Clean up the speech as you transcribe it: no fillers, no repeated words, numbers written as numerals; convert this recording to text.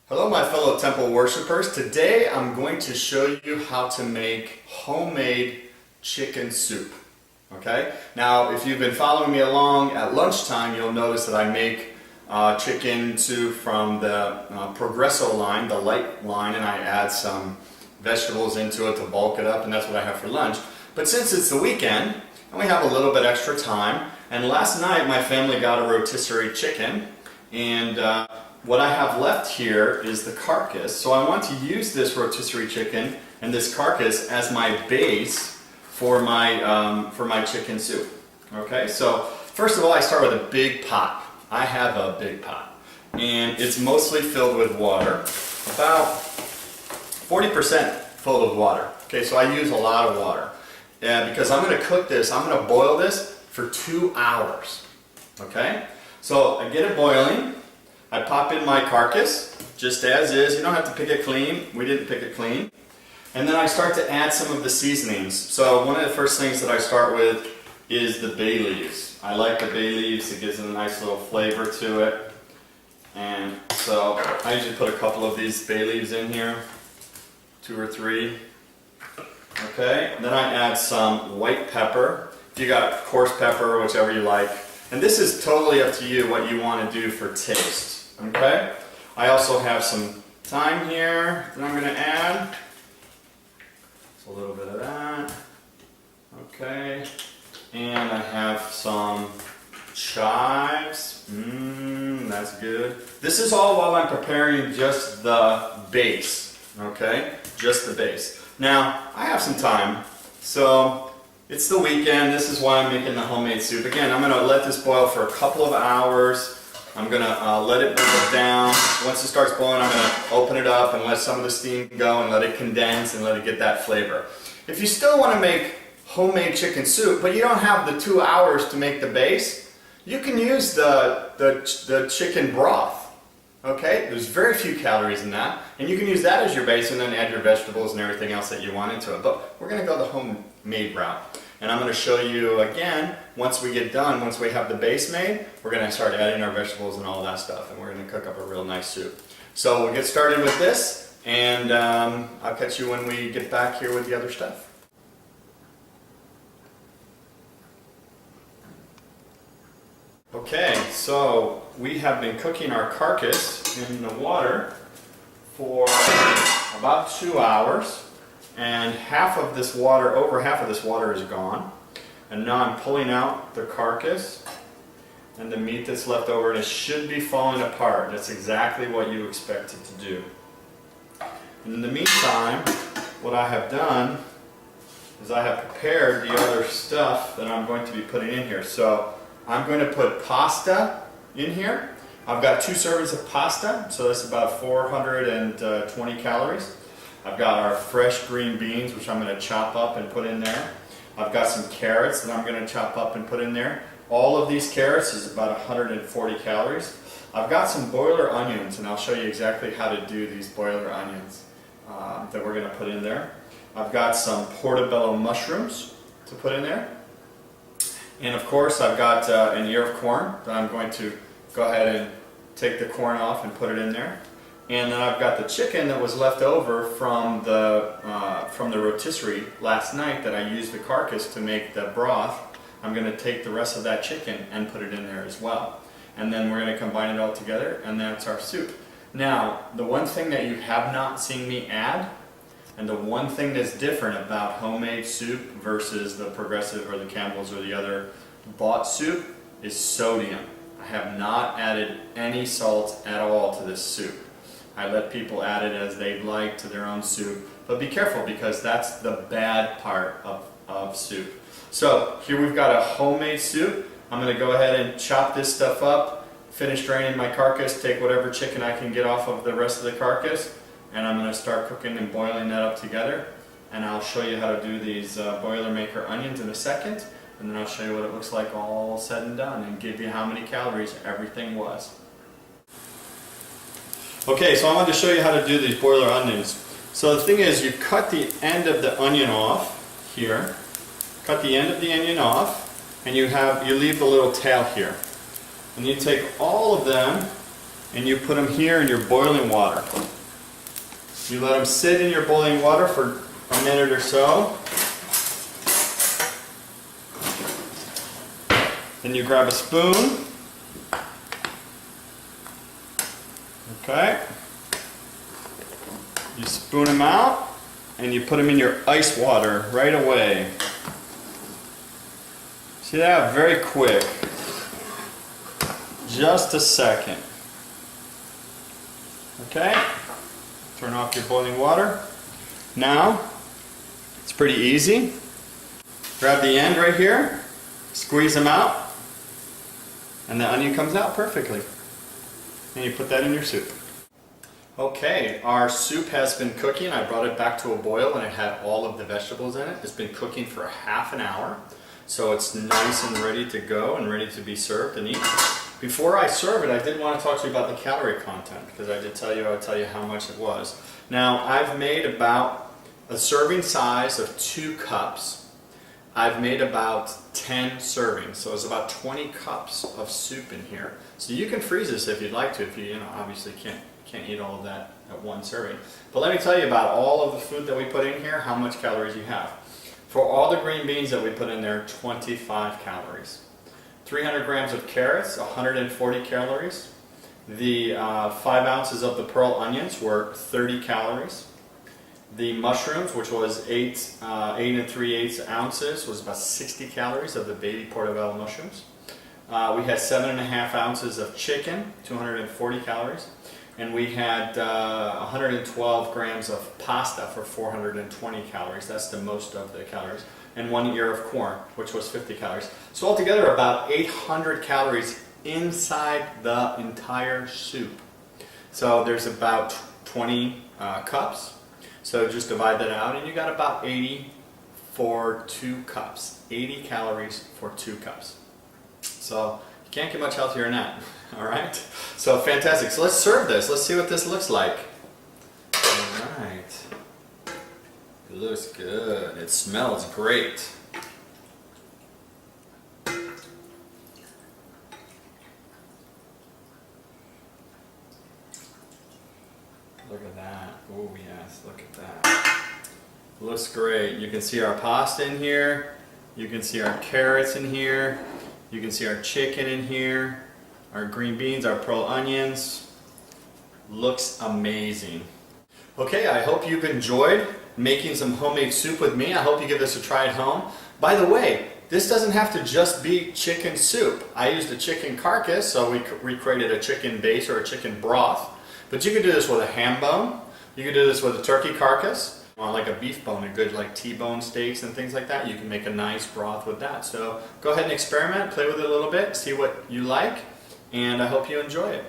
Hello my fellow temple worshipers. Today I'm going to show you how to make homemade chicken soup. Okay? Now if you've been following me along at lunchtime, you'll notice that I make chicken soup from the Progresso line, the light line, and I add some vegetables into it to bulk it up, and that's what I have for lunch. But since it's the weekend and we have a little bit extra time, and last night my family got a rotisserie chicken, and what I have left here is the carcass. So I want to use this rotisserie chicken and this carcass as my base for my chicken soup. Okay, so first of all I start with a big pot. I have a big pot, and it's mostly filled with water, about 40% full of water. Okay, so I use a lot of water, and because I'm going to cook this, I'm going to boil this for 2 hours. Okay, so I get it boiling. I pop in my carcass, just as is. You don't have to pick it clean. We didn't pick it clean. And then I start to add some of the seasonings. So one of the first things that I start with is the bay leaves. I like the bay leaves. It gives it a nice little flavor to it. And so I usually put a couple of these bay leaves in here, 2 or 3. Okay, and then I add some white pepper. If you got coarse pepper, whichever you like. And this is totally up to you what you want to do for taste. Okay? I also have some thyme here that I'm going to add. Just a little bit of that. Okay. And I have some chives. That's good. This is all while I'm preparing just the base. Okay? Just the base. Now, I have some time. So it's the weekend. This is why I'm making the homemade soup. Again, I'm going to let this boil for a couple of hours. I'm going to let it boil down. Once it starts boiling, I'm going to open it up and let some of the steam go and let it condense and let it get that flavor. If you still want to make homemade chicken soup, but you don't have the 2 hours to make the base, you can use the chicken broth. Okay? There's very few calories in that, and you can use that as your base and then add your vegetables and everything else that you want into it. But we're going to go the homemade route. And I'm going to show you again, once we get done, once we have the base made, we're going to start adding our vegetables and all that stuff, and we're going to cook up a real nice soup. So we'll get started with this, and I'll catch you when we get back here with the other stuff. Okay, so we have been cooking our carcass in the water for about 2 hours. And half of this water, over half of this water is gone. And now I'm pulling out the carcass and the meat that's left over, and it should be falling apart. That's exactly what you expect it to do. And in the meantime, what I have done is I have prepared the other stuff that I'm going to be putting in here. So I'm going to put pasta in here. I've got 2 servings of pasta, so that's about 420 calories. I've got our fresh green beans, which I'm going to chop up and put in there. I've got some carrots that I'm going to chop up and put in there. All of these carrots is about 140 calories. I've got some boiler onions, and I'll show you exactly how to do these boiler onions that we're going to put in there. I've got some portobello mushrooms to put in there. And of course I've got an ear of corn that I'm going to go ahead and take the corn off and put it in there. And then I've got the chicken that was left over from the rotisserie last night that I used the carcass to make the broth. I'm going to take the rest of that chicken and put it in there as well. And then we're going to combine it all together, and that's our soup. Now, the one thing that you have not seen me add, and the one thing that's different about homemade soup versus the Progressive or the Campbell's or the other bought soup is sodium. I have not added any salt at all to this soup. I let people add it as they'd like to their own soup, but be careful because that's the bad part of soup. So here we've got a homemade soup. I'm going to go ahead and chop this stuff up, finish draining my carcass, take whatever chicken I can get off of the rest of the carcass, and I'm going to start cooking and boiling that up together. And I'll show you how to do these Boilermaker onions in a second, and then I'll show you what it looks like all said and done and give you how many calories everything was. Okay, so I wanted to show you how to do these boiler onions. So the thing is, you cut the end of the onion off here, cut the end of the onion off, and you leave the little tail here. And you take all of them and you put them here in your boiling water. You let them sit in your boiling water for a minute or so. Then you grab a spoon. Okay. You spoon them out and you put them in your ice water right away. See that? Very quick. Just a second. Okay. Turn off your boiling water. Now, it's pretty easy. Grab the end right here, squeeze them out, and the onion comes out perfectly. And you put that in your soup. Okay, our soup has been cooking. I brought it back to a boil and it had all of the vegetables in it. It's been cooking for half an hour. So it's nice and ready to go and ready to be served and eaten. Before I serve it, I did want to talk to you about the calorie content, because I would tell you how much it was. Now, I've made about a serving size of 2 cups. I've made about 10 servings, so it's about 20 cups of soup in here. So you can freeze this if you'd like to, if you obviously can't eat all of that at one serving. But let me tell you about all of the food that we put in here, how much calories you have. For all the green beans that we put in there, 25 calories. 300 grams of carrots, 140 calories. The 5 ounces of the pearl onions were 30 calories. The mushrooms, which was 8 3/8 ounces, was about 60 calories of the baby portobello mushrooms. We had 7.5 ounces of chicken, 240 calories. And we had 112 grams of pasta for 420 calories. That's the most of the calories. And 1 ear of corn, which was 50 calories. So altogether about 800 calories inside the entire soup. So there's about 20 cups. So just divide that out and you got about 80 for 2 cups. 80 calories for 2 cups. So you can't get much healthier than that. Alright? So fantastic. So let's serve this. Let's see what this looks like. Alright. It looks good. It smells great. Look at that. Oh yes, look at that. Looks great. You can see our pasta in here. You can see our carrots in here. You can see our chicken in here. Our green beans, our pearl onions. Looks amazing. Okay, I hope you've enjoyed making some homemade soup with me. I hope you give this a try at home. By the way, this doesn't have to just be chicken soup. I used a chicken carcass, so we recreated a chicken base or a chicken broth. But you could do this with a ham bone. You could do this with a turkey carcass, or like a beef bone, a good like T-bone steaks and things like that. You can make a nice broth with that. So go ahead and experiment, play with it a little bit, see what you like, and I hope you enjoy it.